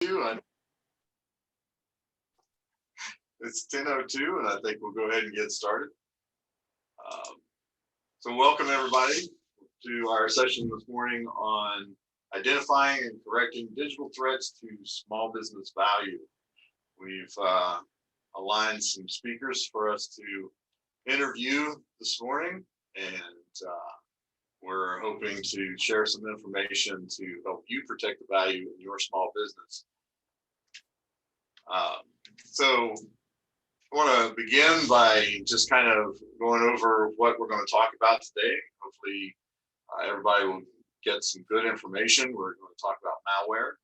And it's 10:02, and I think we'll go ahead and get started. So welcome everybody to our session this morning on identifying and correcting digital threats to small business value. We've aligned some speakers for us to interview this morning, and we're hoping to share some information to help you protect the value in your small business. So I want to begin by just kind of going over what we're going to talk about today. Hopefully everybody will get some good information. We're going to talk about malware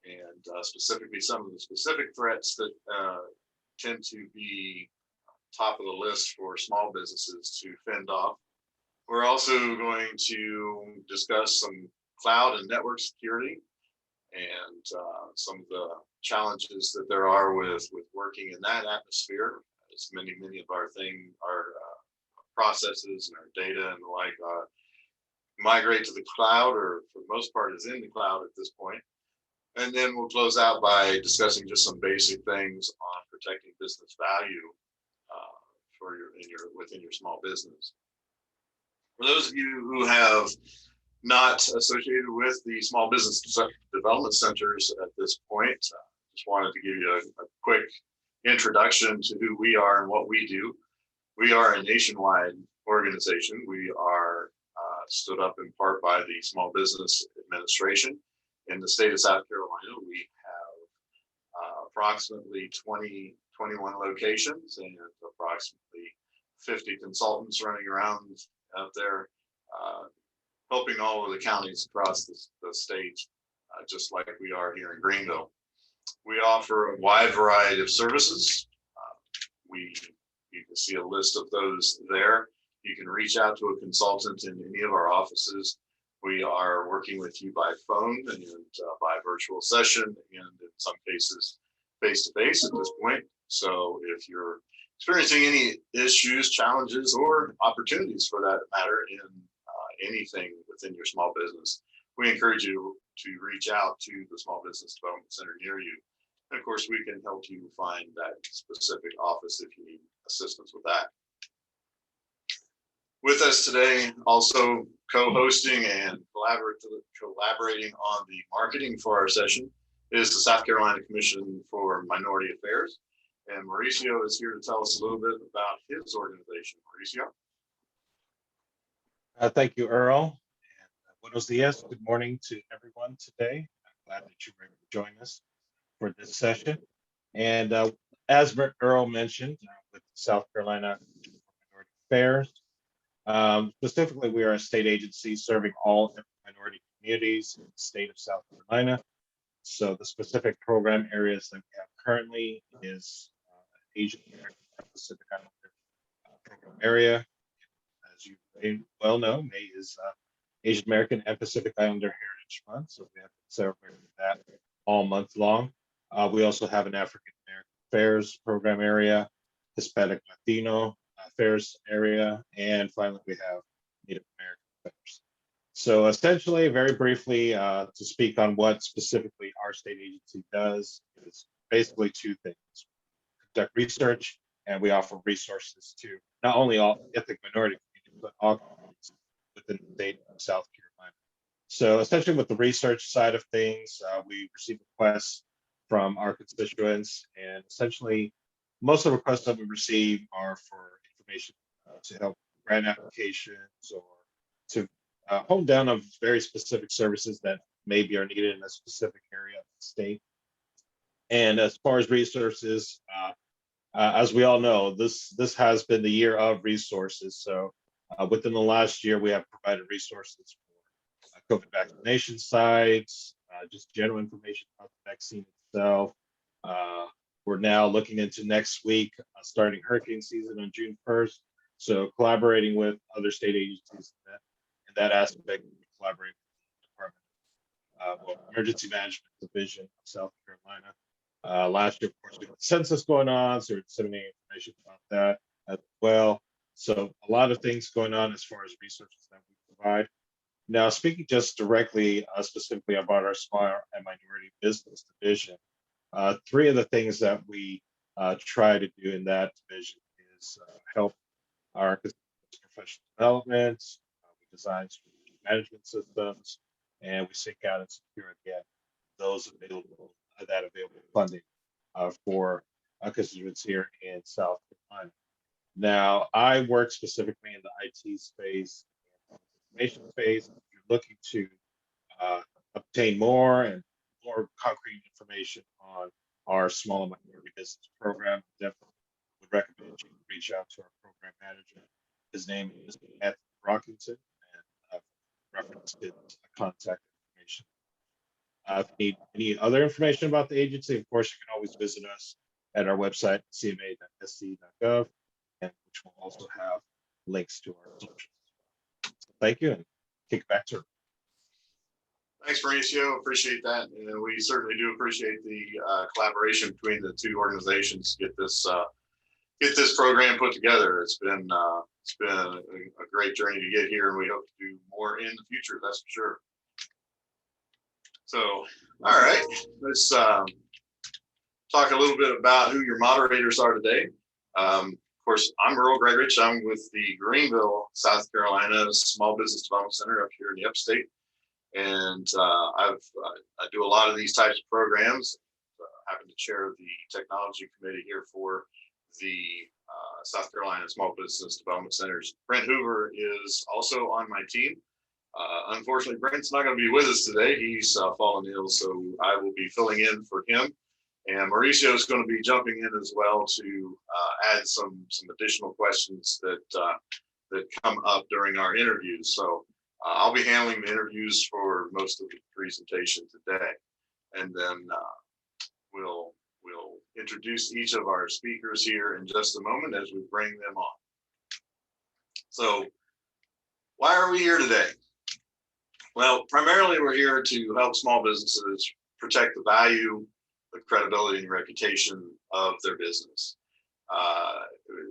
and specifically some of the specific threats that tend to be top of the list for small businesses to fend off. We're also going to discuss some cloud and network security and some of the challenges that there are with working in that atmosphere, as many of our processes and our data and the like migrate to the cloud, or for the most part is in the cloud at this point. And then we'll close out by discussing just some basic things on protecting business value within your small business. For those of you who have not associated with the small business development centers at this point, just wanted to give you a quick introduction to who we are and what we do. We are a nationwide organization. We are stood up in part by the Small Business Administration in the state of South Carolina. We have approximately 21 locations and approximately 50 consultants running around out there, helping all of the counties across the state, just like we are here in Greenville. We offer a wide variety of services. You can see a list of those there. You can reach out to a consultant in any of our offices. We are working with you by phone and by virtual session, and in some cases face-to-face at this point. So if you're experiencing any issues, challenges, or opportunities for that matter in anything within your small business, we encourage you to reach out to the Small Business Development Center near you. And of course, we can help you find that specific office if you need assistance with that. With us today, also co-hosting and collaborating on the marketing for our session is the South Carolina Commission for Minority Affairs. And Mauricio is here to tell us a little bit about his organization. Mauricio. Thank you, Earl. And buenos dias. Good morning to everyone today. I'm glad that you were able to join us for this session. And as Earl mentioned, with South Carolina Minority Affairs, specifically, we are a state agency serving all minority communities in the state of South Carolina. So the specific program areas that we have currently is Asian American and Pacific Islander program area. As you may well know, May is Asian American and Pacific Islander Heritage Month, so we have to celebrate that all month long. We also have an African American Affairs program area, Hispanic Latino Affairs area, and finally we have Native American Affairs. So essentially, very briefly, to speak on what specifically our state agency does is basically two things: conduct research, and we offer resources to not only all ethnic minority communities, but all communities within the state of South Carolina. So essentially with the research side of things, we receive requests from our constituents, and essentially most of the requests that we receive are for information to help grant applications or to hone down on very specific services that maybe are needed in a specific area of the state. And as far as resources, as we all know, this has been the year of resources. So within the last year, we have provided resources for COVID vaccination sites, just general information about the vaccine itself. We're now looking into next week, starting hurricane season on June 1st. So collaborating with other state agencies in that aspect, we collaborate with the Department of Emergency Management Division of South Carolina. Last year, of course, we had the census going on, so we're disseminating information about that as well. So a lot of things going on as far as resources that we provide. Now, speaking just directly, specifically about our small and minority business division, three of the things that we try to do in that division is help our professional development. We design strategic management systems, and we seek out and secure again those available funding for constituents here in South Carolina. Now, I work specifically in the IT space, information space. If you're looking to obtain more and more concrete information on our small and minority business program, definitely would recommend you reach out to our program manager. His name is Anthony Brockington, and I've referenced his contact information. If you need any other information about the agency, of course, you can always visit us at our website, cma.sc.gov, and which will also have links to our socials. So thank you, and kick it back to her. Thanks, Mauricio. Appreciate that. And we certainly do appreciate the collaboration between the two organizations to get this program put together. It's been a great journey to get here, and we hope to do more in the future. That's for sure. So, all right, let's talk a little bit about who your moderators are today. Of course, I'm Earl Gregorich. I'm with the Greenville, South Carolina Small Business Development Center up here in the upstate. And I do a lot of these types of programs. I happen to chair the technology committee here for the South Carolina Small Business Development Centers. Brent Hoover is also on my team. Unfortunately, Brent's not going to be with us today. He's fallen ill, so I will be filling in for him. And Mauricio is going to be jumping in as well to add some additional questions that come up during our interviews. So I'll be handling the interviews for most of the presentation today, and then we'll introduce each of our speakers here in just a moment as we bring them on. So why are we here today? Well, primarily we're here to help small businesses protect the value, the credibility, and reputation of their business.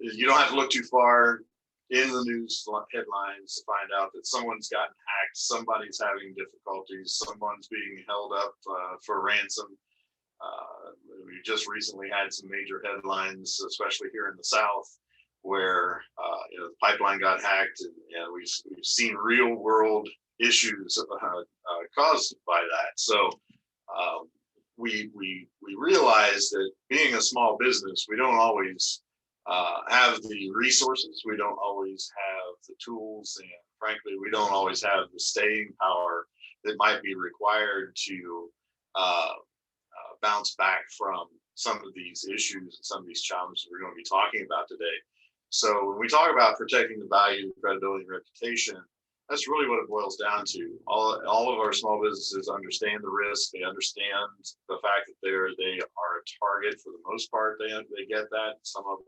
You don't have to look too far in the news headlines to find out that someone's gotten hacked, somebody's having difficulties, someone's being held up for ransom. We just recently had some major headlines, especially here in the South, where the pipeline got hacked, and we've seen real world issues caused by that. So we realize that being a small business, we don't always have the resources, we don't always have the tools, and frankly, we don't always have the staying power that might be required to bounce back from some of these issues and some of these challenges we're going to be talking about today. So when we talk about protecting the value, credibility, and reputation, that's really what it boils down to. All of our small businesses understand the risk. They understand the fact that they are a target for the most part. They get that. Some of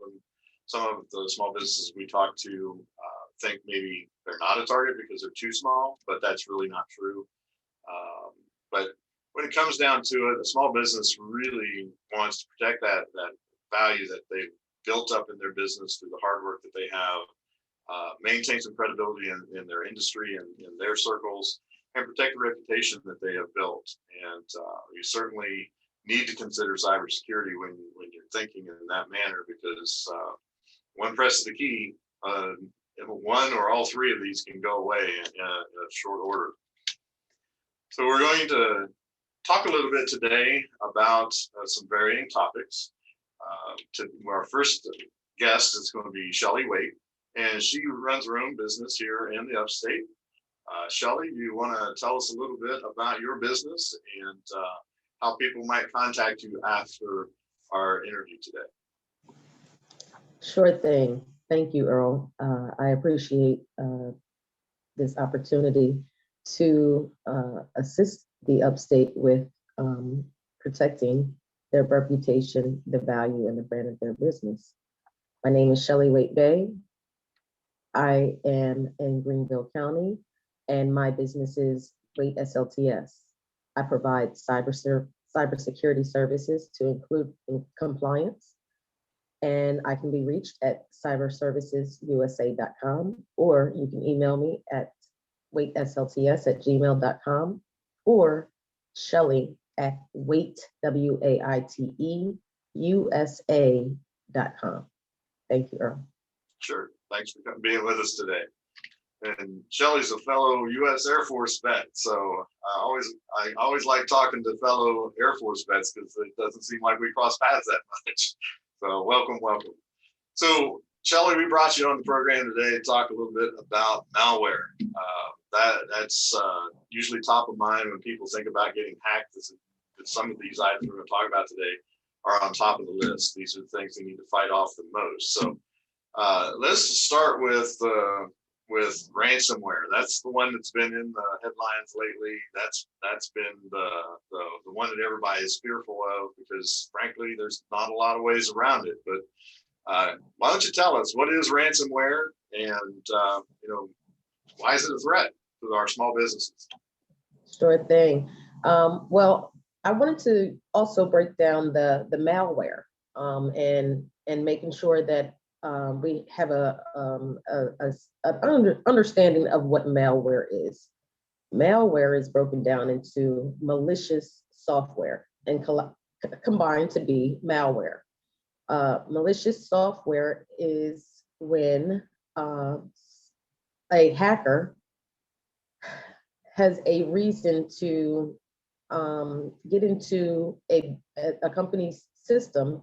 the small businesses we talk to think maybe they're not a target because they're too small, but that's really not true. But when it comes down to it, a small business really wants to protect that value that they've built up in their business through the hard work that they have, maintain some credibility in their industry and in their circles, and protect the reputation that they have built. And you certainly need to consider cybersecurity when you're thinking in that manner, because one press of the key, one or all three of these can go away in a short order. So we're going to talk a little bit today about some varying topics. Our first guest is going to be Shelly Waite, and she runs her own business here in the upstate. Shelly, do you want to tell us a little bit about your business and how people might contact you after our interview today? Sure thing. Thank you, Earl. I appreciate this opportunity to assist the upstate with protecting their reputation, the value, and the brand of their business. My name is Shelly Waite Bay. I am in Greenville County, and my business is Waite SLTS. I provide cybersecurity services to include compliance, and I can be reached at cyberservicesusa.com, or you can email me at waiteslts@gmail.com, or Shelly at wait, WAITE, USA.com. Thank you, Earl. Sure. Thanks for being with us today. And Shelly's a fellow U.S. Air Force vet, so I always like talking to fellow Air Force vets because it doesn't seem like we cross paths that much. So welcome. So Shelly, we brought you on the program today to talk a little bit about malware. That's usually top of mind when people think about getting hacked. Some of these items we're going to talk about today are on top of the list. These are the things they need to fight off the most. So let's start with ransomware. That's the one that's been in the headlines lately. That's been the one that everybody is fearful of because, frankly, there's not a lot of ways around it. But why don't you tell us what is ransomware, and why is it a threat to our small businesses? Sure thing. Well, I wanted to also break down the malware and making sure that we have an understanding of what malware is. Malware is broken down into malicious software and combined to be malware. Malicious software is when a hacker has a reason to get into a company's system,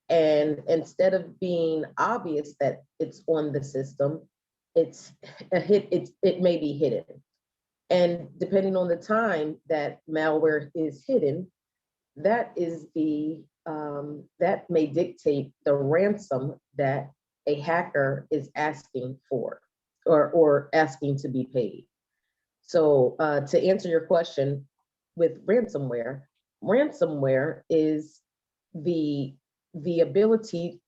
and instead of being obvious that it's on the system, it may be hidden. And depending on the time that malware is hidden, that may dictate the ransom that a hacker is asking for or asking to be paid. So to answer your question, with ransomware is the ability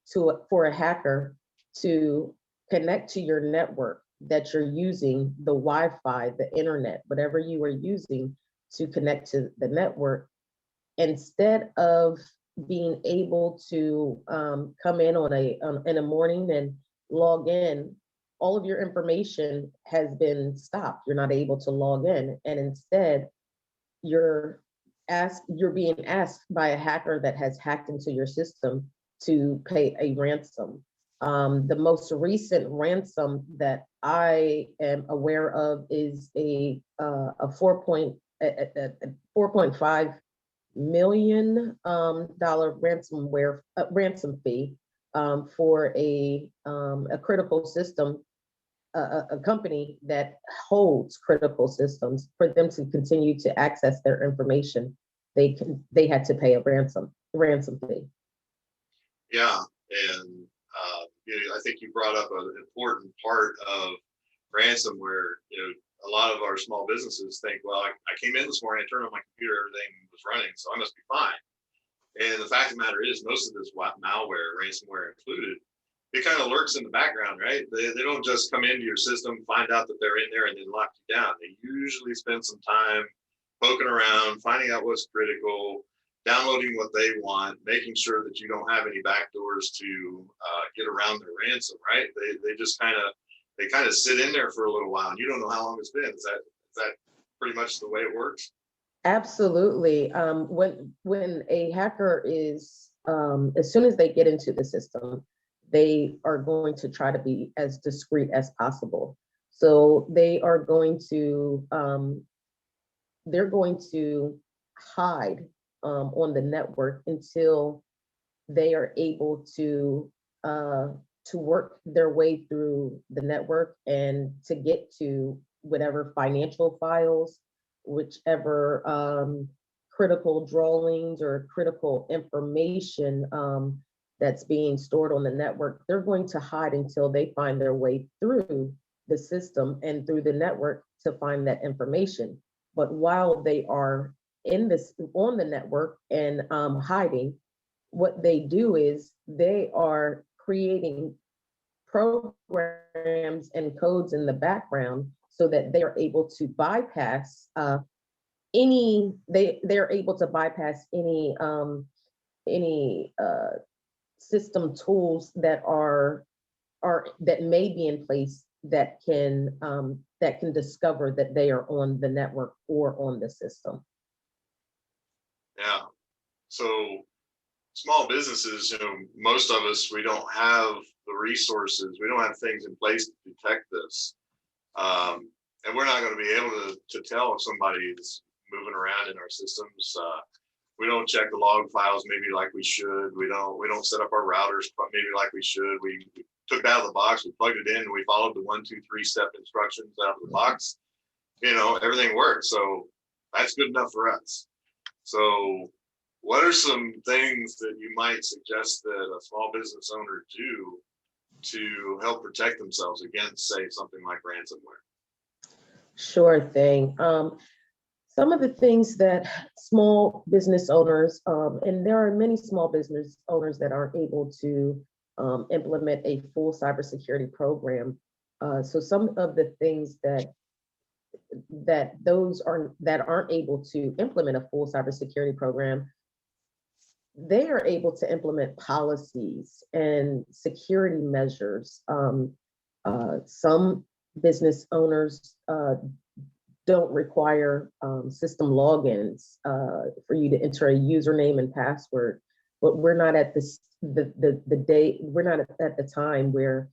for a hacker to connect to your network that you're using, the Wi-Fi, the internet, whatever you are using to connect to the network. Instead of being able to come in in a morning and log in, all of your information has been stopped. You're not able to log in, and instead you're being asked by a hacker that has hacked into your system to pay a ransom. The most recent ransom that I am aware of is a $4.5 million ransom fee for a critical system, a company that holds critical systems. For them to continue to access their information, they had to pay a ransom fee. Yeah, and I think you brought up an important part of ransomware. A lot of our small businesses think, well, I came in this morning, I turned on my computer, everything was running, so I must be fine. And the fact of the matter is, most of this malware, ransomware included, it kind of lurks in the background, right? They don't just come into your system, find out that they're in there, and then lock you down. They usually spend some time poking around, finding out what's critical, downloading what they want, making sure that you don't have any backdoors to get around their ransom, right? They just kind of sit in there for a little while, and you don't know how long it's been. Is that pretty much the way it works? Absolutely. When a hacker is, as soon as they get into the system, they are going to try to be as discreet as possible. So they are going to, hide on the network until they are able to work their way through the network and to get to whatever financial files, whichever critical drawings or critical information that's being stored on the network. They're going to hide until they find their way through the system and through the network to find that information. But while they are on the network and hiding, what they do is they are creating programs and codes in the background so that they are able to bypass any system tools that may be in place that can that can discover that they are on the network or on the system. Yeah. So small businesses, most of us, we don't have the resources. We don't have things in place to detect this. And we're not going to be able to tell if somebody is moving around in our systems. We don't check the log files maybe like we should. We don't set up our routers maybe like we should. We took it out of the box, we plugged it in, and we followed the 1, 2, 3 step instructions out of the box. Everything worked. So that's good enough for us. So what are some things that you might suggest that a small business owner do to help protect themselves against, say, something like ransomware? Sure thing. Some of the things that small business owners, and there are many small business owners that aren't able to implement a full cybersecurity program. So some of the things that aren't able to implement a full cybersecurity program, they are able to implement policies and security measures. Some business owners don't require system logins for you to enter a username and password, but we're not at we're not at the time where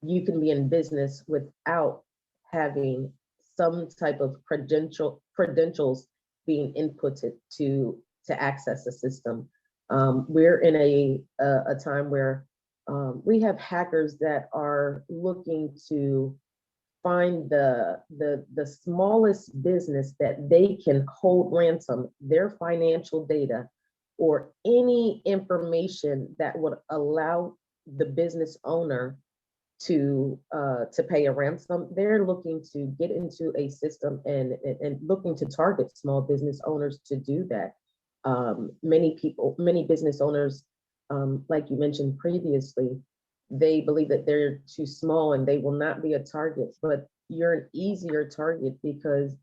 you can be in business without having some type of credentials being inputted to access the system. We're in a time where we have hackers that are looking to find the smallest business that they can hold ransom, their financial data, or any information that would allow the business owner to pay a ransom. They're looking to get into a system and looking to target small business owners to do that. Many business owners, like you mentioned previously, they believe that they're too small and they will not be a target, but you're an easier target because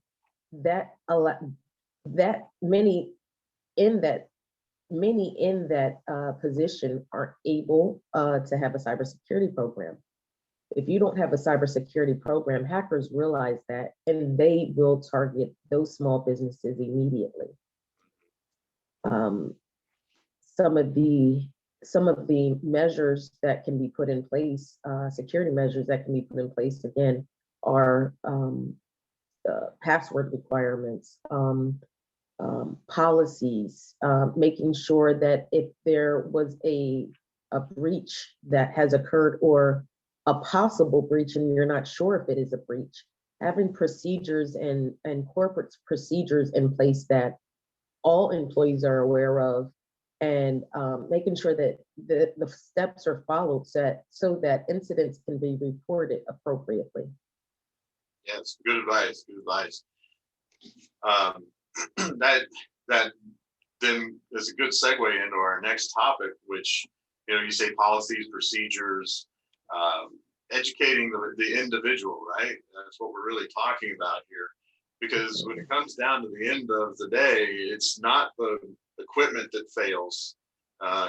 many in that position aren't able to have a cybersecurity program. If you don't have a cybersecurity program, hackers realize that, and they will target those small businesses immediately. Some of the measures that can be put in place, security measures that can be put in place, again, are password requirements, policies, making sure that if there was a breach that has occurred or a possible breach and you're not sure if it is a breach, having procedures and corporate procedures in place that all employees are aware of, and making sure that the steps are followed so that incidents can be reported appropriately. Yes, good advice. Good advice. That then is a good segue into our next topic, which you say policies, procedures, educating the individual, right? That's what we're really talking about here. Because when it comes down to the end of the day, it's not the equipment that fails.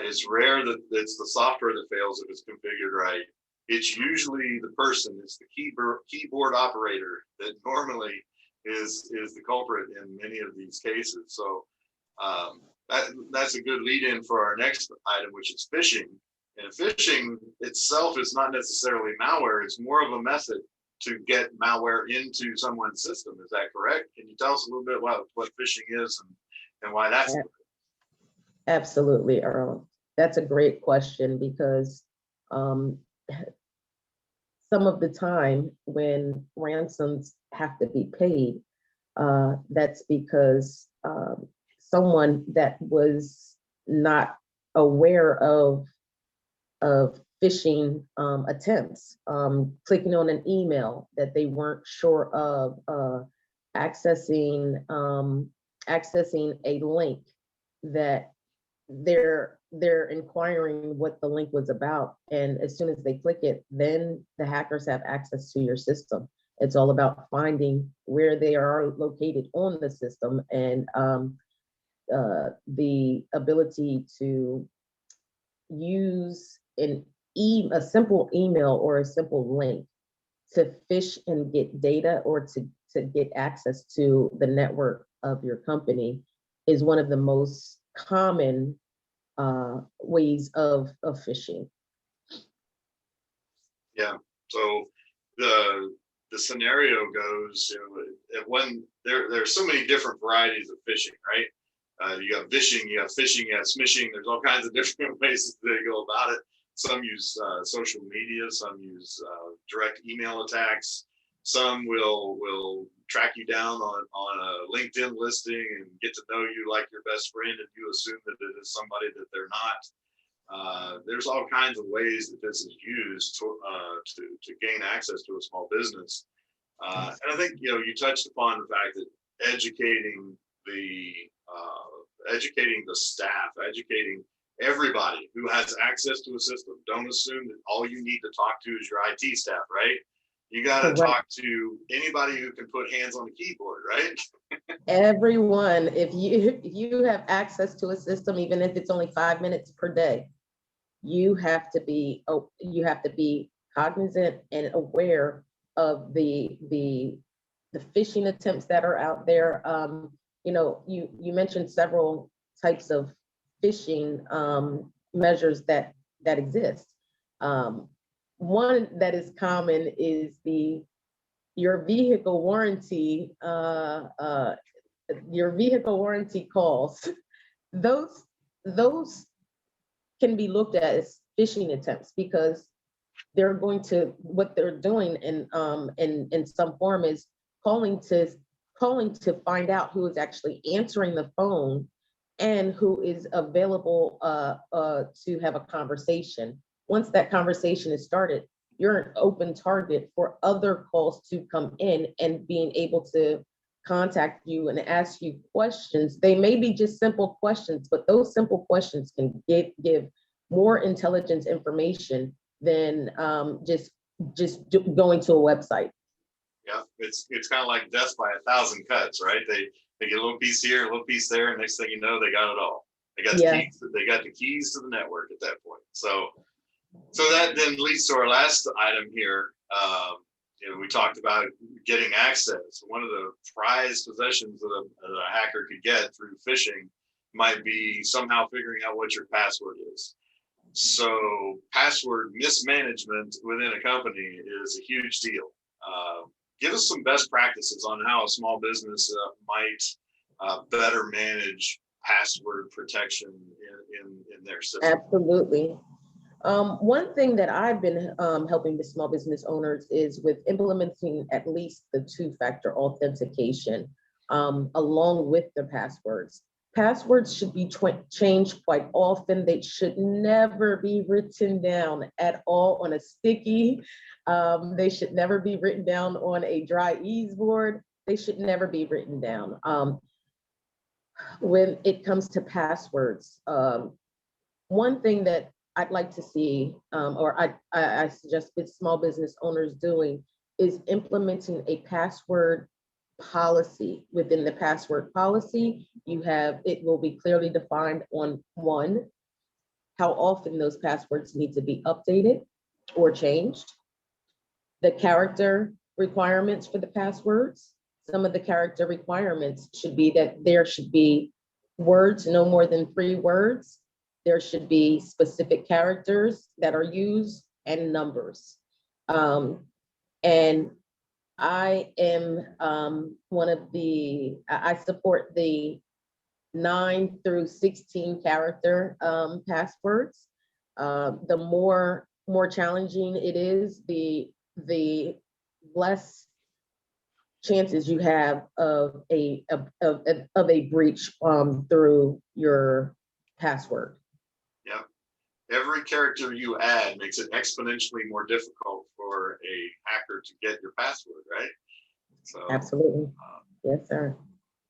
It's rare that it's the software that fails if it's configured right. It's usually the person, it's the keyboard operator that normally is the culprit in many of these cases. So that's a good lead in for our next item, which is phishing. And phishing itself is not necessarily malware. It's more of a method to get malware into someone's system. Is that correct? Can you tell us a little bit about what phishing is and why that's? Absolutely, Earl. That's a great question because some of the time when ransoms have to be paid, that's because someone that was not aware of phishing attempts, clicking on an email that they weren't sure of, accessing a link that they're inquiring what the link was about, and as soon as they click it, then the hackers have access to your system. It's all about finding where they are located on the system, and the ability to use a simple email or a simple link to phish and get data or to get access to the network of your company is one of the most common ways of phishing. Yeah. So the scenario goes, when there's so many different varieties of phishing, right? You have vishing, you have phishing, you have smishing. There's all kinds of different ways they go about it. Some use social media, some use direct email attacks. Some will track you down on a LinkedIn listing and get to know you like your best friend, and you assume that it is somebody that they're not. There's all kinds of ways that this is used to gain access to a small business. And I think you touched upon the fact that educating the staff, educating everybody who has access to a system. Don't assume that all you need to talk to is your IT staff, right? You got to talk to anybody who can put hands on the keyboard, right? Everyone, if you have access to a system, even if it's only 5 minutes per day, you have to be cognizant and aware of the phishing attempts that are out there. You mentioned several types of phishing measures that exist. One that is common is your vehicle warranty calls. Those can be looked at as phishing attempts because what they're doing in some form is calling to find out who is actually answering the phone and who is available to have a conversation. Once that conversation is started, you're an open target for other calls to come in and being able to contact you and ask you questions. They may be just simple questions, but those simple questions can give more intelligence information than just going to a website. Yeah, it's kind of like death by 1,000 cuts, right? They get a little piece here, a little piece there, and next thing you know, they got it all. They got the keys to the network at that point. So that then leads to our last item here. We talked about getting access. One of the prized possessions that a hacker could get through phishing might be somehow figuring out what your password is. So password mismanagement within a company is a huge deal. Give us some best practices on how a small business might better manage password protection in their system. Absolutely. One thing that I've been helping the small business owners is with implementing at least the 2-factor authentication along with their passwords. Passwords should be changed quite often. They should never be written down at all on a sticky. They should never be written down on a dry ease board. They should never be written down. When it comes to passwords, one thing that I'd like to see, or I suggest with small business owners doing, is implementing a password policy. Within the password policy, it will be clearly defined on one, how often those passwords need to be updated or changed, the character requirements for the passwords. Some of the character requirements should be that there should be words, no more than 3 words. There should be specific characters that are used and numbers. And I am I support the 9 through 16 character passwords. The more challenging it is, the less chances you have of a breach through your password. Yeah, every character you add makes it exponentially more difficult for a hacker to get your password, right? So absolutely, yes, sir.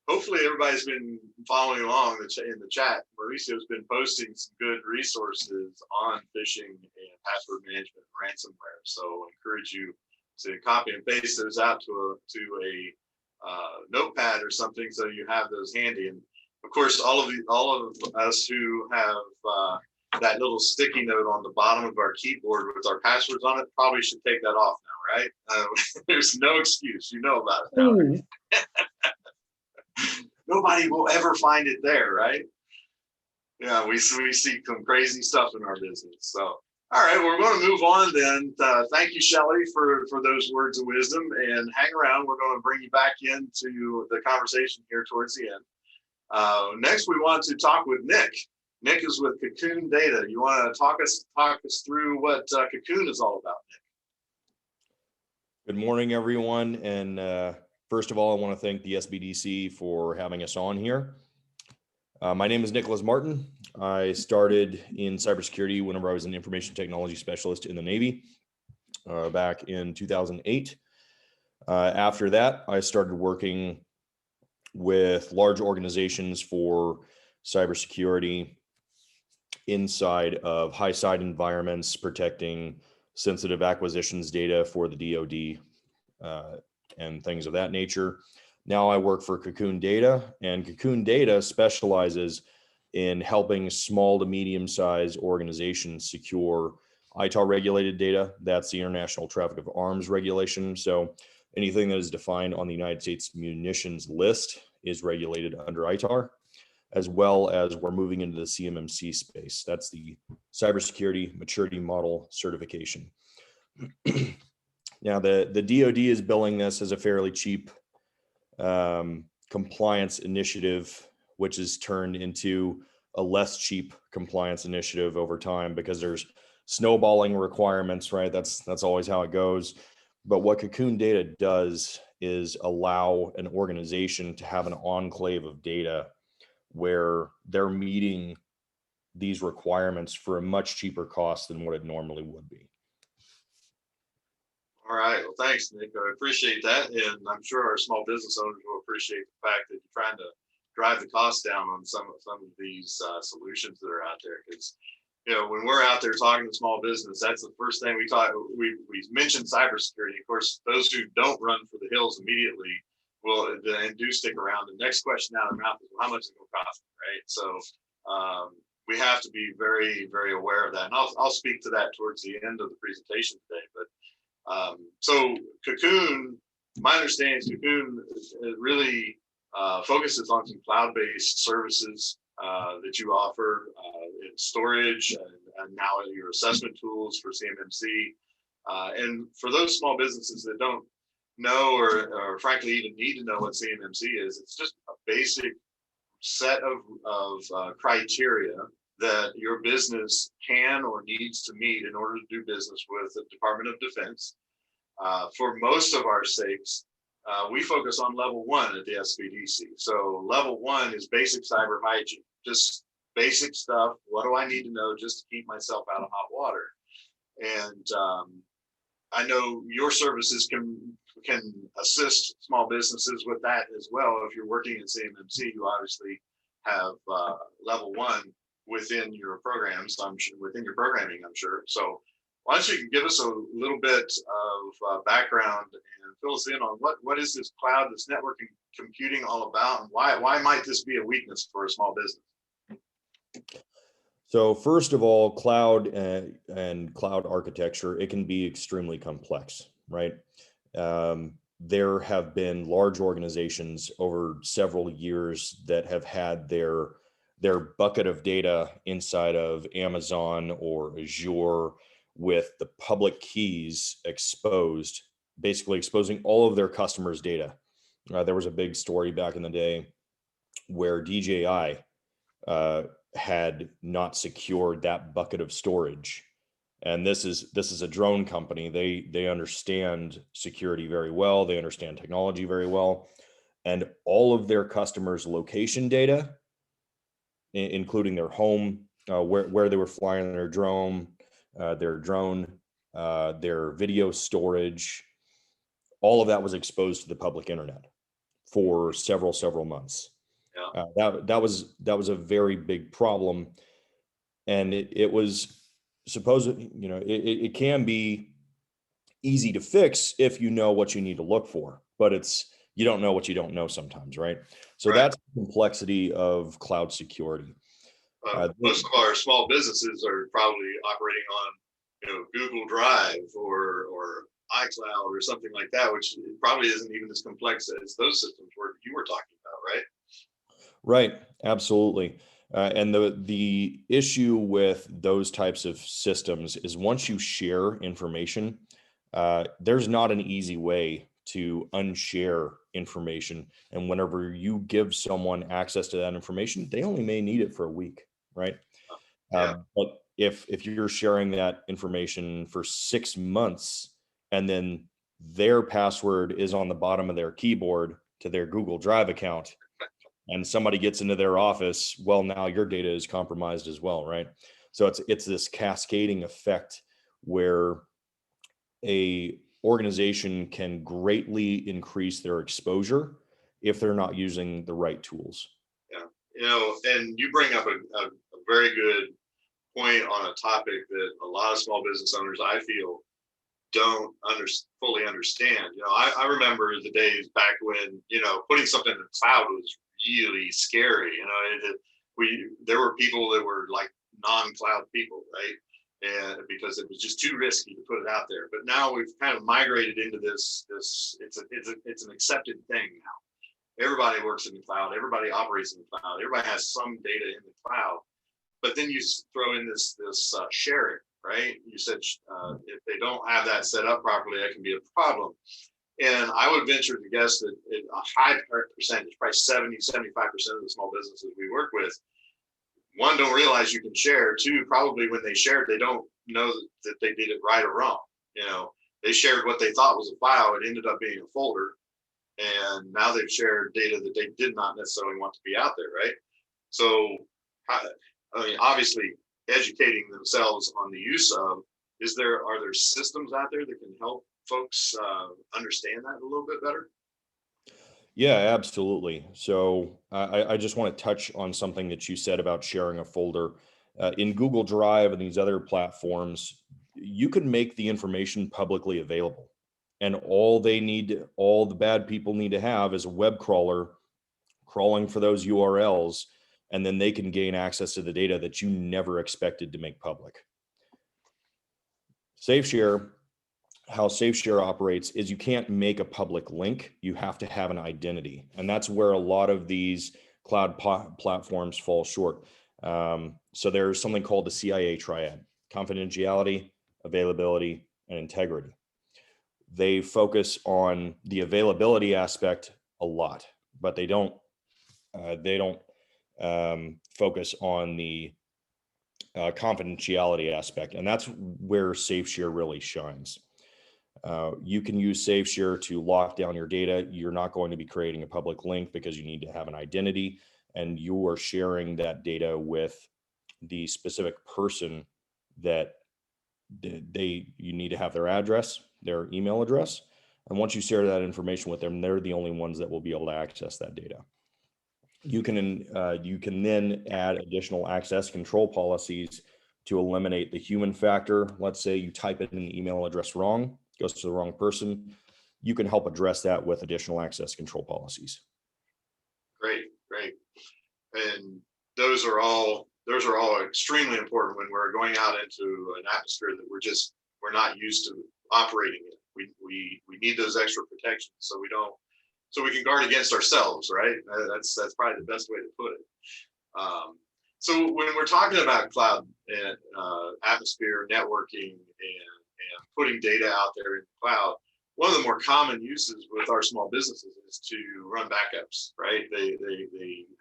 Hopefully everybody's been following along in the chat. Mauricio's been posting some good resources on phishing and password management and ransomware. So I encourage you to copy and paste those out to a notepad or something so you have those handy. And of course, all of us who have that little sticky note on the bottom of our keyboard with our passwords on it, probably should take that off now, right? There's no excuse, you know about it now. Please. Nobody will ever find it there, right? Yeah, we see some crazy stuff in our business. So, all right, we're going to move on then. Thank you, Shelly, for those words of wisdom. And hang around. We're going to bring you back into the conversation here towards the end. Next, we want to talk with Nick. Nick is with Cocoon Data. You want to talk us through what Cocoon is all about, Nick? Good morning, everyone. And first of all, I want to thank the SBDC for having us on here. My name is Nicholas Martin. I started in cybersecurity whenever I was an information technology specialist in the Navy back in 2008. After that, I started working with large organizations for cybersecurity inside of high side environments, protecting sensitive acquisitions data for the DoD and things of that nature. Now I work for Cocoon Data, and Cocoon Data specializes in helping small to medium-sized organizations secure ITAR regulated data. That's the International Traffic of Arms regulation. So anything that is defined on the United States munitions list is regulated under ITAR, as well as we're moving into the CMMC space. That's the Cybersecurity Maturity Model Certification. Now, the DoD is billing this as a fairly cheap compliance initiative, which is turned into a less cheap compliance initiative over time because there's snowballing requirements, right? That's always how it goes. But what Cocoon Data does is allow an organization to have an enclave of data where they're meeting these requirements for a much cheaper cost than what it normally would be. All right. Well, thanks, Nick. I appreciate that. And I'm sure our small business owners will appreciate the fact that you're trying to drive the cost down on some of these solutions that are out there. Because, you know, when we're out there talking to small business, that's the first thing we talk. We mentioned cybersecurity. Of course, those who don't run for the hills immediately will and do stick around. The next question out of their mouth is, well, how much is it going to cost, right? So we have to be very, very aware of that. And I'll speak to that towards the end of the presentation today. But so Cocoon, my understanding is Cocoon really focuses on some cloud-based services that you offer in storage and now your assessment tools for CMMC. And for those small businesses that don't know or frankly even need to know what CMMC is, it's just a basic set of criteria that your business can or needs to meet in order to do business with the Department of Defense. For most of our sakes, we focus on level 1 at the SBDC. So level 1 is basic cyber hygiene, just basic stuff. What do I need to know just to keep myself out of hot water? And I know your services can assist small businesses with that as well. If you're working in CMMC, you obviously have level 1 within your programs, I'm sure, within your programming, I'm sure. So why don't you give us a little bit of background and fill us in on what is this cloud, this networking computing all about, and why might this be a weakness for a small business? So first of all, cloud and cloud architecture, it can be extremely complex, right? There have been large organizations over several years that have had their bucket of data inside of Amazon or Azure with the public keys exposed, basically exposing all of their customers' data. There was a big story back in the day where DJI had not secured that bucket of storage. And this is a drone company. They understand security very well. They understand technology very well. And all of their customers' location data, including their home, where they were flying their drone, their video storage, all of that was exposed to the public internet for several months. Yeah. That was a very big problem, and it was supposed, you know, it can be easy to fix if you know what you need to look for, but you don't know what you don't know sometimes, right? So right. That's the complexity of cloud security. Most of our small businesses are probably operating on, Google Drive or iCloud or something like that, which probably isn't even as complex as those systems you were talking about, right? Right, absolutely. And the issue with those types of systems is once you share information, there's not an easy way to unshare information. And whenever you give someone access to that information, they only may need it for a week, right? Yeah. But if you're sharing that information for 6 months and then their password is on the bottom of their keyboard to their Google Drive account, and somebody gets into their office, well, now your data is compromised as well, right? So it's this cascading effect where a organization can greatly increase their exposure if they're not using the right tools. Yeah, and you bring up a very good point on a topic that a lot of small business owners, I feel, don't fully understand. I remember the days back when, putting something in the cloud was really scary. There were people that were like non-cloud people, right? And because it was just too risky to put it out there. But now we've kind of migrated into this. It's an accepted thing now. Everybody works in the cloud. Everybody operates in the cloud. Everybody has some data in the cloud. But then you throw in this sharing, right? You said if they don't have that set up properly, that can be a problem. And I would venture to guess that a high percentage, probably 70, 75% of the small businesses we work with, one, don't realize you can share. Two, probably when they shared, they don't know that they did it right or wrong. They shared what they thought was a file. It ended up being a folder. And now they've shared data that they did not necessarily want to be out there, right? So, obviously, educating themselves on the use of, are there systems out there that can help folks understand that a little bit better? Yeah, absolutely. So I just want to touch on something that you said about sharing a folder. In Google Drive and these other platforms, you can make the information publicly available. And all the bad people need to have is a web crawler crawling for those URLs, and then they can gain access to the data that you never expected to make public. SafeShare, how SafeShare operates is you can't make a public link. You have to have an identity. And that's where a lot of these cloud platforms fall short. So there's something called the CIA triad: confidentiality, availability, and integrity. They focus on the availability aspect a lot, but they don't focus on the confidentiality aspect. And that's where SafeShare really shines. You can use SafeShare to lock down your data. You're not going to be creating a public link because you need to have an identity, and you are sharing that data with the specific person that you need to have their address, their email address. And once you share that information with them, they're the only ones that will be able to access that data. You can then add additional access control policies to eliminate the human factor. Let's say you type in an email address wrong, goes to the wrong person. You can help address that with additional access control policies. Great. And those are all extremely important when we're going out into an atmosphere that we're not used to operating in. We need those extra protections so we can guard against ourselves, right? That's probably the best way to put it. So when we're talking about cloud and atmosphere networking and putting data out there in the cloud, one of the more common uses with our small businesses is to run backups, right? They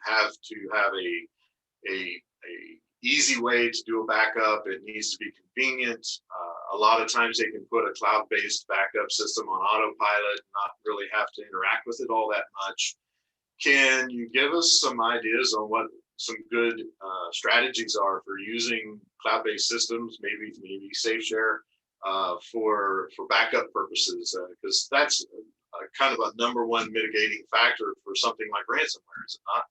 have to have a easy way to do a backup. It needs to be convenient. A lot of times they can put a cloud-based backup system on autopilot, not really have to interact with it all that much. Can you give us some ideas on what some good strategies are for using cloud-based systems, maybe SafeShare for backup purposes? Because that's kind of a number one mitigating factor for something like ransomware, is it not?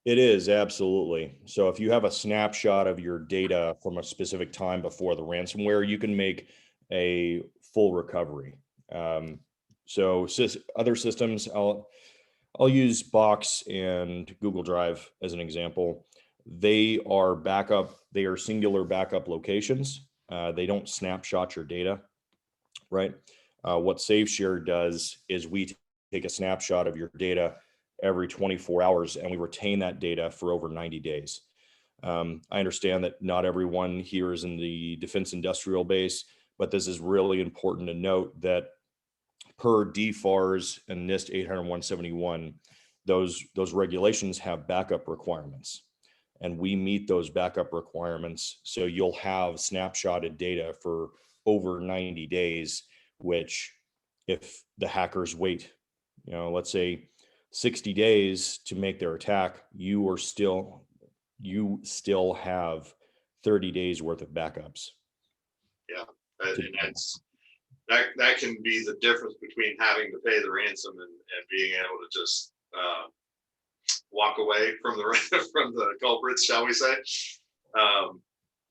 It is, absolutely. So if you have a snapshot of your data from a specific time before the ransomware, you can make a full recovery. So other systems, I'll use Box and Google Drive as an example. They are backup, they are singular backup locations. They don't snapshot your data, right? What SafeShare does is we take a snapshot of your data every 24 hours and we retain that data for over 90 days. I understand that not everyone here is in the defense industrial base, but this is really important to note that per DFARS and NIST 800-171, those regulations have backup requirements. And we meet those backup requirements. So you'll have snapshotted data for over 90 days, which if the hackers wait, let's say 60 days to make their attack, you still have 30 days worth of backups. Yeah, and that can be the difference between having to pay the ransom and being able to just walk away from the culprits, shall we say.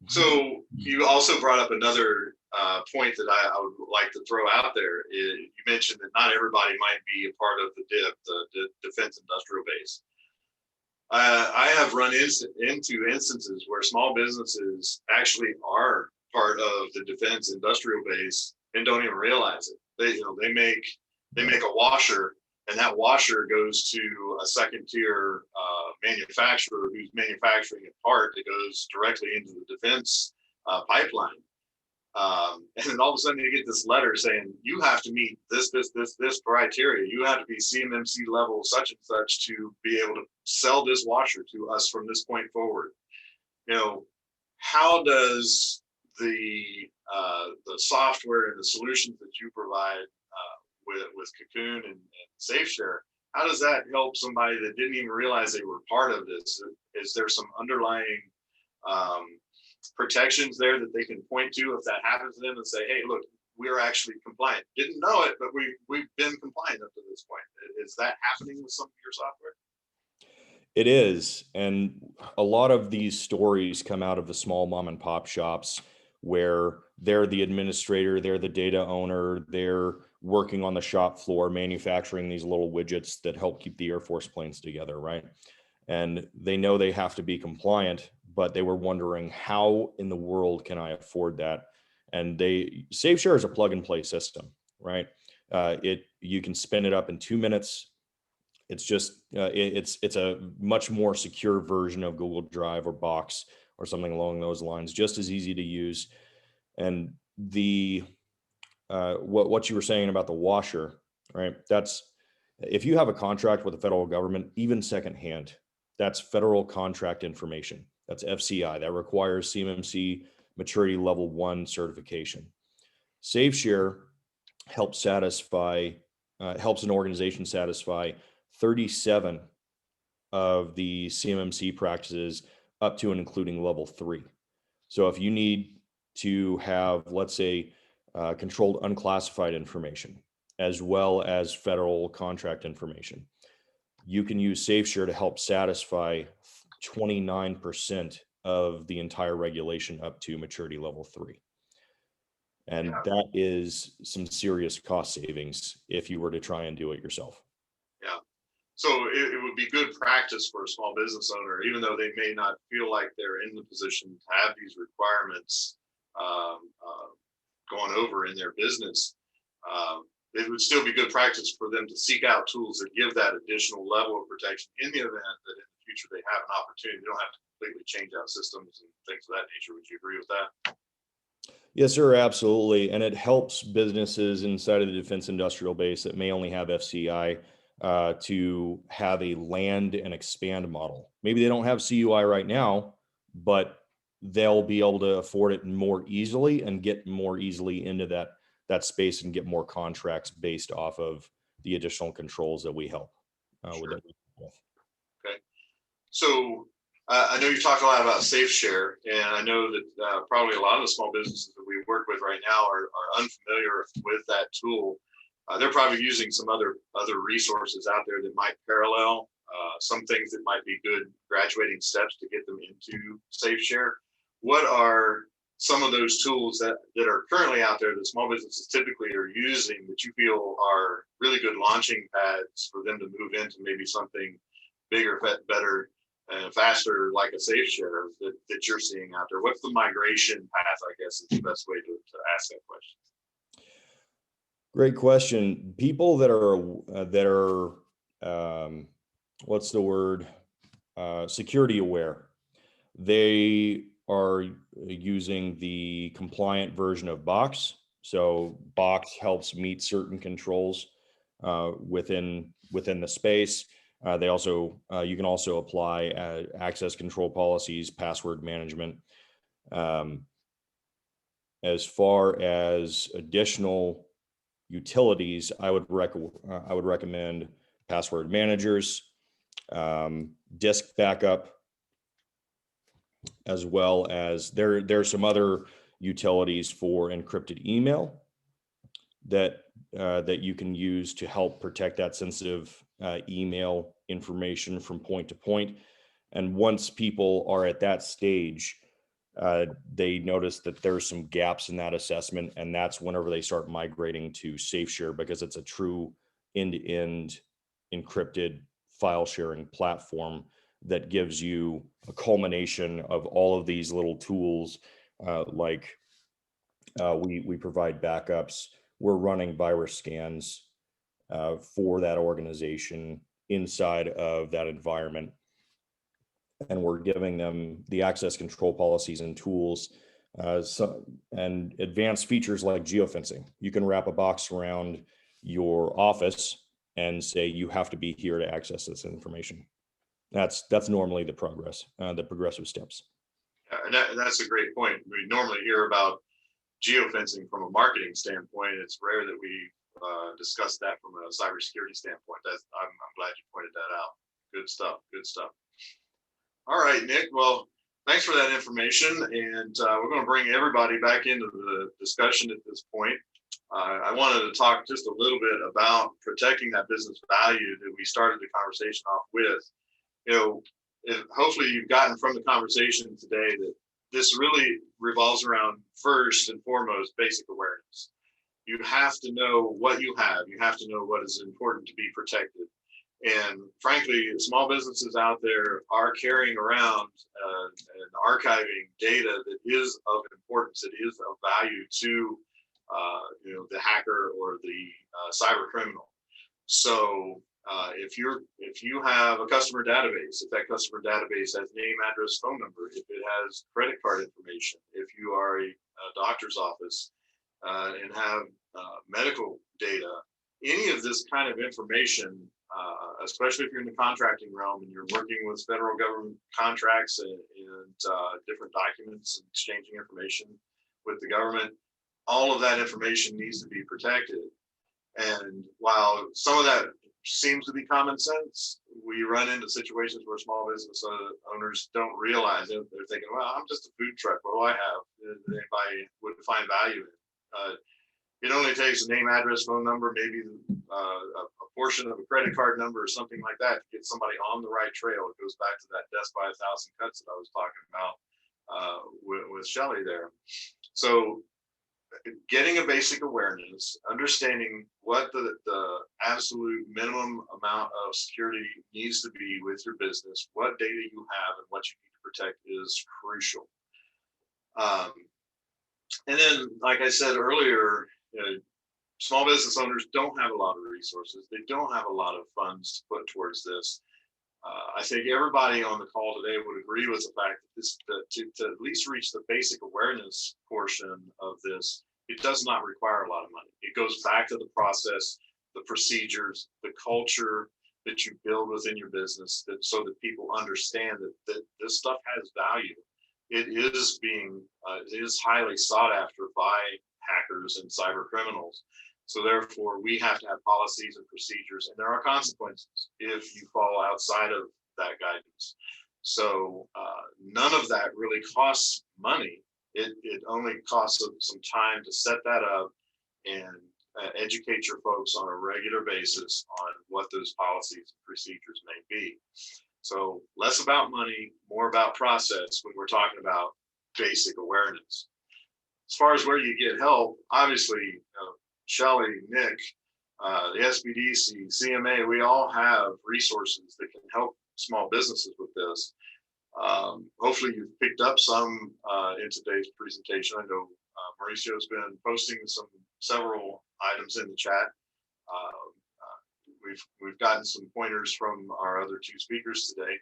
So you also brought up another point that I would like to throw out there. You mentioned that not everybody might be a part of the defense industrial base. I have run into instances where small businesses actually are part of the defense industrial base and don't even realize it. They make a washer, and that washer goes to a second tier manufacturer who's manufacturing a part that goes directly into the defense pipeline. And then all of a sudden you get this letter saying you have to meet this criteria. You have to be CMMC level such and such to be able to sell this washer to us from this point forward. How does the software and the solutions that you provide with Cocoon and SafeShare, how does that help somebody that didn't even realize they were part of this? Is there some underlying protections there that they can point to if that happens to them and say, hey, look, we're actually compliant? Didn't know it, but we've been compliant up to this point. Is that happening with some of your software? It is. And a lot of these stories come out of the small mom and pop shops where they're the administrator, they're the data owner, they're working on the shop floor, manufacturing these little widgets that help keep the Air Force planes together, right? And they know they have to be compliant, but they were wondering, how in the world can I afford that? And SafeShare is a plug and play system, right? You can spin it up in 2 minutes. It's just, it's a much more secure version of Google Drive or Box or something along those lines, just as easy to use. And what you were saying about the washer, right? That's, if you have a contract with the federal government, even secondhand, that's federal contract information. That's FCI. That requires CMMC maturity level 1 certification. SafeShare helps an organization satisfy 37 of the CMMC practices up to and including level 3. So if you need to have, let's say, controlled unclassified information, as well as federal contract information, you can use SafeShare to help satisfy 29% of the entire regulation up to maturity level 3. And that is some serious cost savings if you were to try and do it yourself. Yeah. So it would be good practice for a small business owner, even though they may not feel like they're in the position to have these requirements going over in their business. It would still be good practice for them to seek out tools that give that additional level of protection in the event that in the future they have an opportunity. They don't have to completely change out systems and things of that nature. Would you agree with that? Yes, sir, absolutely. And it helps businesses inside of the defense industrial base that may only have FCI to have a land and expand model. Maybe they don't have CUI right now, but they'll be able to afford it more easily and get more easily into that space and get more contracts based off of the additional controls that we help with. Okay. So I know you talked a lot about SafeShare, and I know that probably a lot of the small businesses that we work with right now are unfamiliar with that tool. They're probably using some other resources out there that might parallel some things that might be good graduating steps to get them into SafeShare. What are some of those tools that are currently out there that small businesses typically are using that you feel are really good launching pads for them to move into maybe something bigger, better, and faster, like a SafeShare that you're seeing out there? What's the migration path, I guess, is the best way to ask that question. Great question. People that are what's the word? Security aware. They are using the compliant version of Box. So Box helps meet certain controls within the space. They also you can also apply access control policies, password management. As far as additional utilities, I would recommend password managers, disk backup, as well as there's some other utilities for encrypted email that you can use to help protect that sensitive email information from point to point. And once people are at that stage, they notice that there's some gaps in that assessment, and that's whenever they start migrating to SafeShare, because it's a true end-to-end encrypted file sharing platform that gives you a culmination of all of these little tools. We provide backups. We're running virus scans for that organization inside of that environment. And we're giving them the access control policies and tools and advanced features like geofencing. You can wrap a box around your office and say you have to be here to access this information. That's normally the progressive steps. And that's a great point. We normally hear about geofencing from a marketing standpoint. It's rare that we discuss that from a cybersecurity standpoint. I'm glad you pointed that out. Good stuff. Good stuff. All right, Nick. Well, thanks for that information. And we're going to bring everybody back into the discussion at this point. I wanted to talk just a little bit about protecting that business value that we started the conversation off with. Hopefully you've gotten from the conversation today that this really revolves around, first and foremost, basic awareness. You have to know what you have. You have to know what is important to be protected. And frankly, small businesses out there are carrying around and archiving data that is of importance, that is of value to the hacker or the cyber criminal. So if you have a customer database, if that customer database has name, address, phone number, if it has credit card information, if you are a doctor's office and have medical data, any of this kind of information, especially if you're in the contracting realm and you're working with federal government contracts and different documents and exchanging information with the government, all of that information needs to be protected. And while some of that seems to be common sense, we run into situations where small business owners don't realize it. They're thinking, well, I'm just a food truck. What do I have? Anybody would find value in it. It only takes a name, address, phone number, maybe a portion of a credit card number or something like that to get somebody on the right trail. It goes back to that death by 1,000 cuts that I was talking about with Shelly there. So getting a basic awareness, understanding what the absolute minimum amount of security needs to be with your business, what data you have and what you need to protect is crucial. And then, like I said earlier, small business owners don't have a lot of resources. They don't have a lot of funds to put towards this. I think everybody on the call today would agree with the fact that to at least reach the basic awareness portion of this, it does not require a lot of money. It goes back to the process, the procedures, the culture that you build within your business, so that people understand that this stuff has value. It is highly sought after by hackers and cyber criminals. So therefore, we have to have policies and procedures, and there are consequences if you fall outside of that guidance. So none of that really costs money. It only costs some time to set that up and educate your folks on a regular basis on what those policies and procedures may be. So less about money, more about process when we're talking about basic awareness. As far as where you get help, obviously, Shelly, Nick, the SBDC, CMA, we all have resources that can help small businesses with this. Hopefully you've picked up some in today's presentation. I know Mauricio's been posting several items in the chat. We've gotten some pointers from our other two speakers today.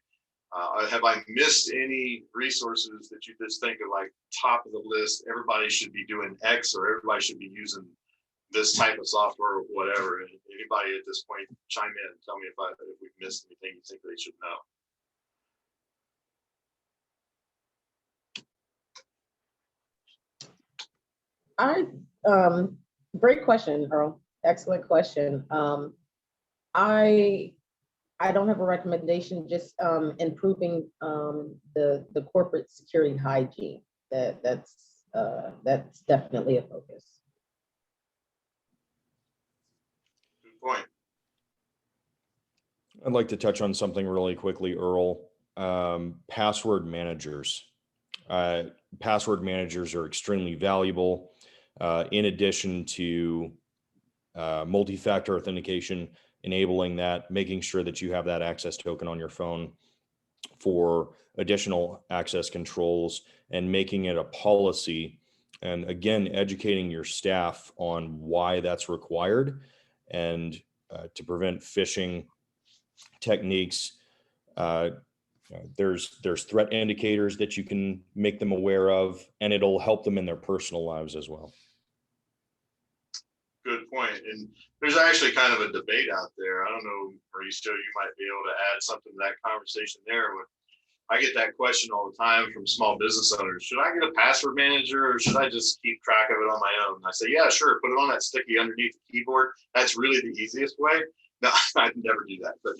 Have I missed any resources that you just think of like top of the list? Everybody should be doing X, or everybody should be using this type of software or whatever. And anybody at this point, chime in and tell me if we've missed anything you think they should know. Great question, Earl. Excellent question. I don't have a recommendation, just improving the corporate security hygiene. That's definitely a focus. Good point. I'd like to touch on something really quickly, Earl. Password managers. Password managers are extremely valuable. In addition to multi-factor authentication, enabling that, making sure that you have that access token on your phone for additional access controls, and making it a policy. And again, educating your staff on why that's required, and to prevent phishing techniques. There's threat indicators that you can make them aware of, and it'll help them in their personal lives as well. Good point. And there's actually kind of a debate out there. I don't know, Mauricio, you might be able to add something to that conversation there. I get that question all the time from small business owners. Should I get a password manager, or should I just keep track of it on my own? I say, yeah, sure. Put it on that sticky underneath the keyboard. That's really the easiest way. No, I'd never do that. But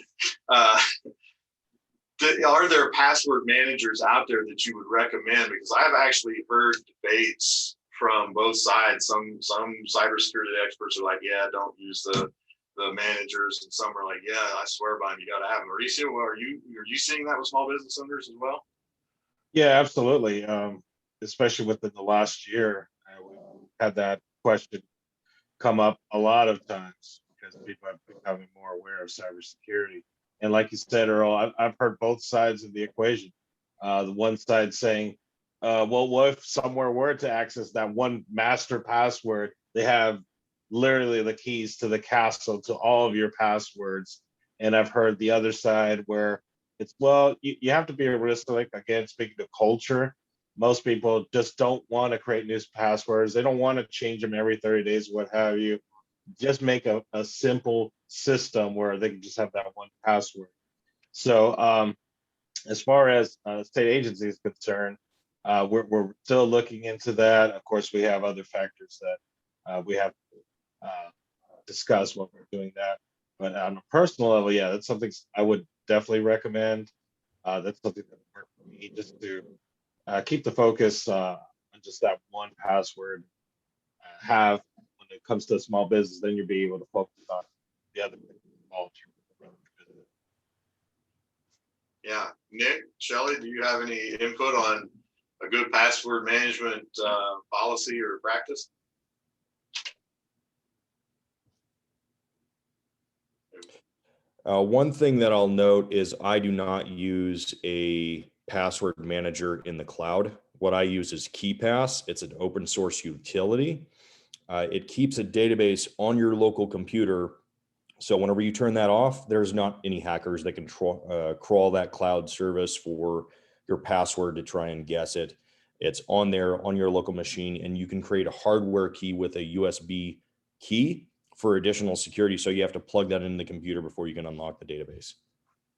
are there password managers out there that you would recommend? Because I've actually heard debates from both sides. Some cybersecurity experts are like, yeah, don't use the managers, and some are like, yeah, I swear by them, you got to have them. Mauricio, are you seeing that with small business owners as well? Yeah, absolutely. Especially within the last year, we've had that question come up a lot of times because people are becoming more aware of cybersecurity. And like you said, Earl, I've heard both sides of the equation. The one side saying, well, what if somewhere were to access that one master password? They have literally the keys to the castle to all of your passwords. And I've heard the other side where it's, well, you have to be realistic. Again, speaking of culture, most people just don't want to create new passwords. They don't want to change them every 30 days, what have you. Just make a simple system where they can just have that one password. So as far as state agency is concerned, we're still looking into that. Of course, we have other factors that we have to discuss when we're doing that. But on a personal level, yeah, that's something I would definitely recommend. That's something that worked for me, just to keep the focus on just that one password. Have when it comes to a small business, then you'll be able to focus on the other things involved. Yeah, Nick, Shelly, do you have any input on a good password management policy or practice? One thing that I'll note is I do not use a password manager in the cloud. What I use is KeepPass. It's an open source utility. It keeps a database on your local computer. So whenever you turn that off, there's not any hackers that can crawl that cloud service for your password to try and guess it. It's on there on your local machine, and you can create a hardware key with a USB key for additional security. So you have to plug that in the computer before you can unlock the database.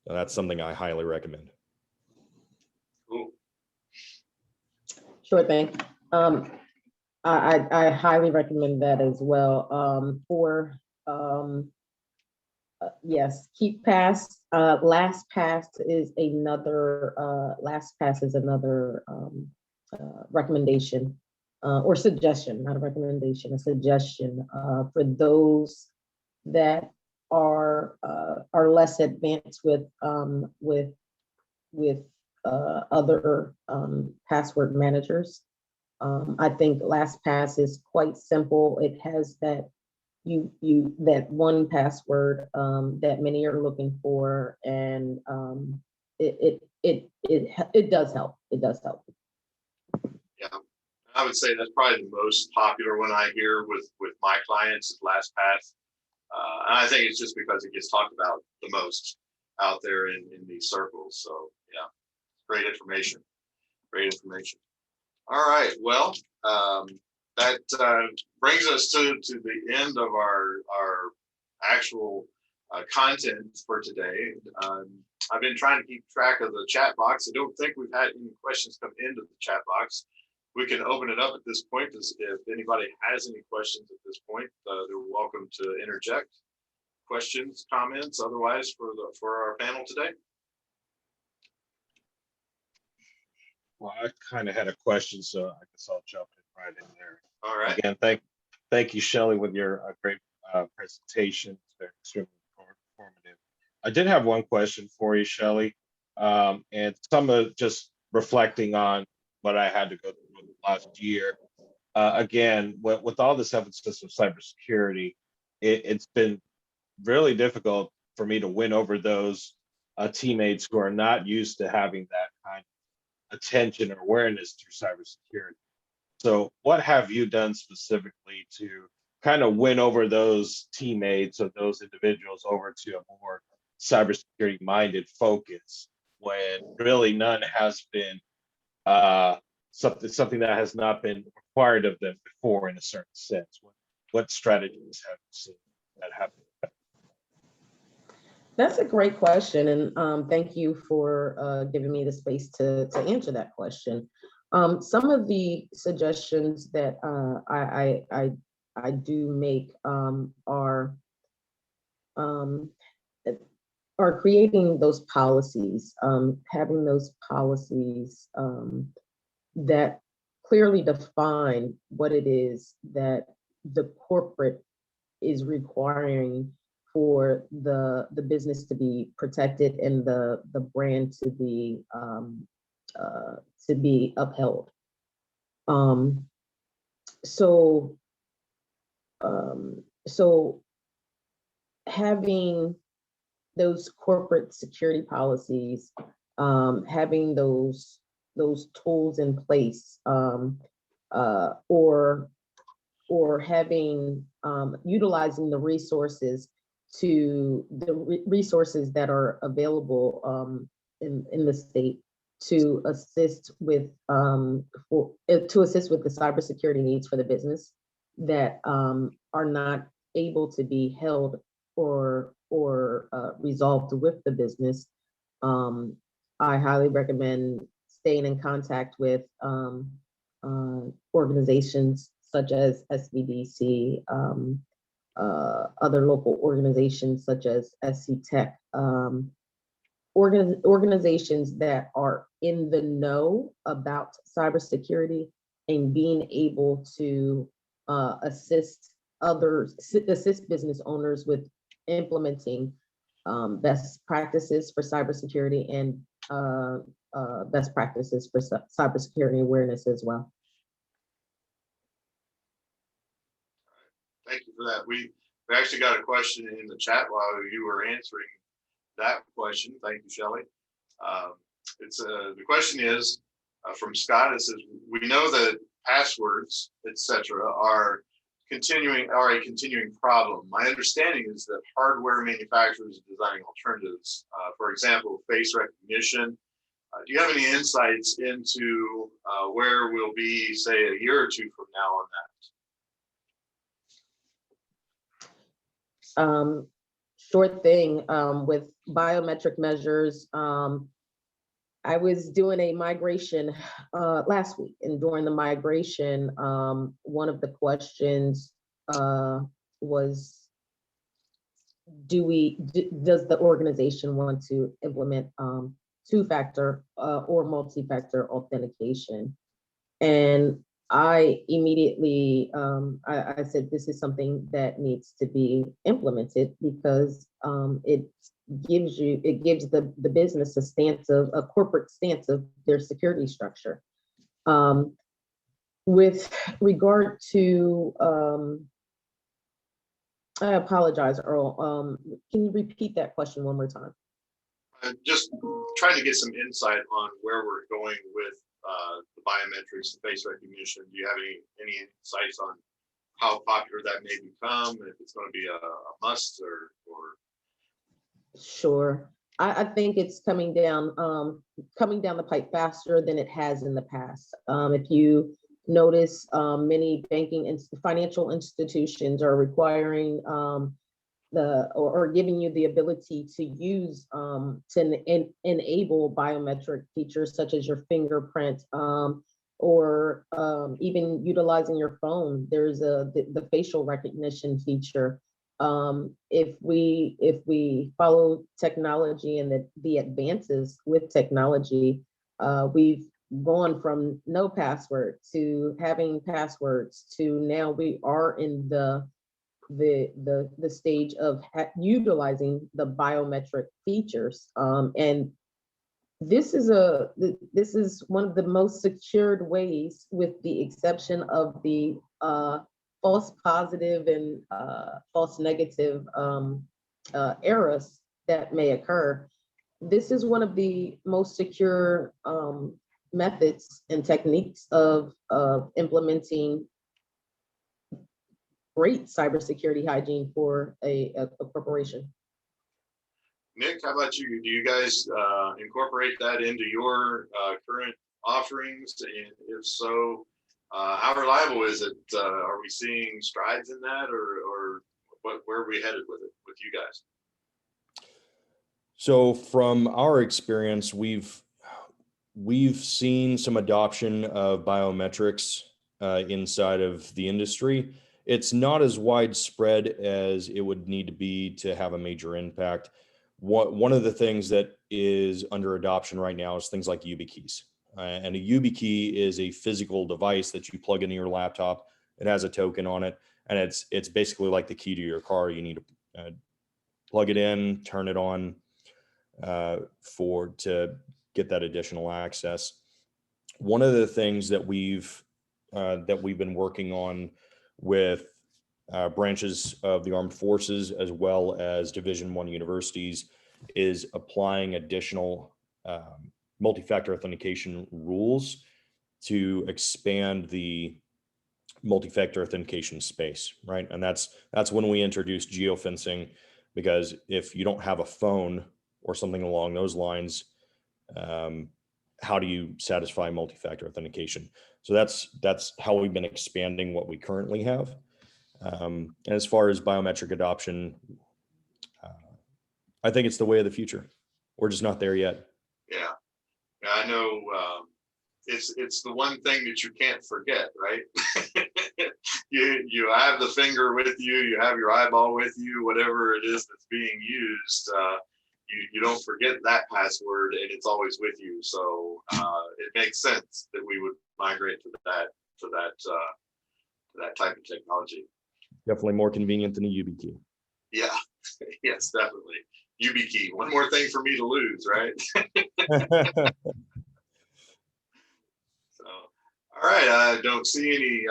So that's something I highly recommend. Cool. Sure thing. I highly recommend that as well. Yes, KeepPass. LastPass is another. LastPass is another recommendation or suggestion, not a recommendation, a suggestion for those that are less advanced with other password managers. I think LastPass is quite simple. It has that that one password that many are looking for, and it does help. It does help. Yeah, I would say that's probably the most popular one I hear with my clients is LastPass. And I think it's just because it gets talked about the most out there in these circles. So yeah, great information. Great information. All right. Well, that brings us to the end of our actual content for today. I've been trying to keep track of the chat box. I don't think we've had any questions come into the chat box. We can open it up at this point. If anybody has any questions at this point, they're welcome to interject questions, comments, otherwise for our panel today. Well, I kind of had a question, so I guess I'll jump in right in there. All right. Again, thank you, Shelly, with your great presentation. It's been extremely informative. I did have one question for you, Shelly, and some of just reflecting on what I had to go through last year. Again, with all this emphasis of cybersecurity, it's been really difficult for me to win over those teammates who are not used to having that kind of attention or awareness through cybersecurity. So what have you done specifically to kind of win over those teammates or those individuals over to a more cybersecurity minded focus when really none has been something that has not been required of them before in a certain sense? What strategies have you seen that happen? That's a great question, and thank you for giving me the space to answer that question. Some of the suggestions that I do make are creating those policies, having those policies that clearly define what it is that the corporate is requiring for the business to be protected and the brand to be upheld. So having those corporate security policies, having those tools in place, or having utilizing the resources resources that are available in the state to assist with the cybersecurity needs for the business that are not able to be held or resolved with the business. I highly recommend staying in contact with organizations such as SBDC, other local organizations such as SC Tech, organizations that are in the know about cybersecurity and being able to assist business owners with implementing best practices for cybersecurity and best practices for cybersecurity awareness as well. Thank you for that. We actually got a question in the chat while you were answering that question. Thank you, Shelly. The question is from Scott. It says, we know that passwords, etc., are a continuing problem. My understanding is that hardware manufacturers are designing alternatives. For example, face recognition. Do you have any insights into where we'll be, say, a year or two from now on that? Short thing, with biometric measures, I was doing a migration last week, and during the migration, one of the questions was, does the organization want to implement two-factor or multi-factor authentication? And I immediately, I said, this is something that needs to be implemented because it gives the business a corporate stance of their security structure. With regard to, I apologize, Earl, can you repeat that question one more time? I'm just trying to get some insight on where we're going with the biometrics, the face recognition. Do you have any insights on how popular that may become, if it's going to be a must or Sure. I think it's coming down the pipe faster than it has in the past. If you notice, many banking and financial institutions are requiring or giving you the ability to use enable biometric features such as your fingerprint, or even utilizing your phone. There's the facial recognition feature. If we follow technology and the advances with technology, we've gone from no password to having passwords to now we are in the stage of utilizing the biometric features. And this is one of the most secured ways, with the exception of the false positive and false negative errors that may occur. This is one of the most secure methods and techniques of implementing great cybersecurity hygiene for a corporation. Nick, how about you? Do you guys incorporate that into your current offerings? And if so, how reliable is it? Are we seeing strides in that, or where are we headed with it with you guys? So from our experience, we've seen some adoption of biometrics inside of the industry. It's not as widespread as it would need to be to have a major impact. One of the things that is under adoption right now is things like YubiKeys. And a YubiKey is a physical device that you plug into your laptop. It has a token on it, and it's basically like the key to your car. You need to plug it in, turn it on to get that additional access. One of the things that we've been working on with branches of the armed forces as well as Division I universities is applying additional multi-factor authentication rules to expand the multi-factor authentication space, right? And that's when we introduced geofencing, because if you don't have a phone or something along those lines, how do you satisfy multi-factor authentication? So that's how we've been expanding what we currently have. And as far as biometric adoption, I think it's the way of the future. We're just not there yet. Yeah, I know. It's the one thing that you can't forget, right? you have the finger with you, you have your eyeball with you, whatever it is that's being used. You don't forget that password, and it's always with you. So it makes sense that we would migrate to that type of technology. Definitely more convenient than a YubiKey. Yeah, yes, definitely. YubiKey. One more thing for me to lose, right? So, all right. I don't see any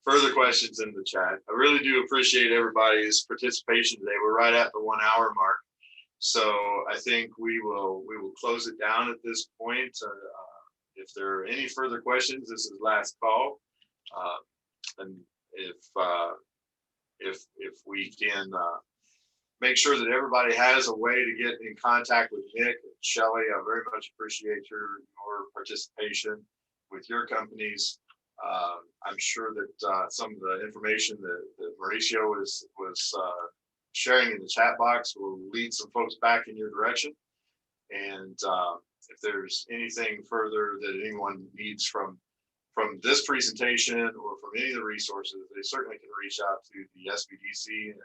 further questions in the chat. I really do appreciate everybody's participation today. We're right at the 1 hour mark. So I think we will close it down at this point. If there are any further questions, this is last call. And if we can make sure that everybody has a way to get in contact with Nick and Shelly, I very much appreciate your participation with your companies. I'm sure that some of the information that Mauricio was sharing in the chat box will lead some folks back in your direction. And if there's anything further that anyone needs from this presentation or from any of the resources, they certainly can reach out to the SBDC and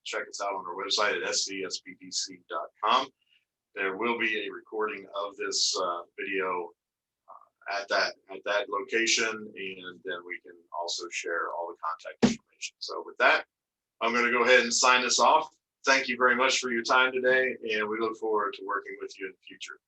check us out on our website at scsbdc.com. There will be a recording of this video at that location, and then we can also share all the contact information. So with that, I'm going to go ahead and sign this off. Thank you very much for your time today, and we look forward to working with you in the future.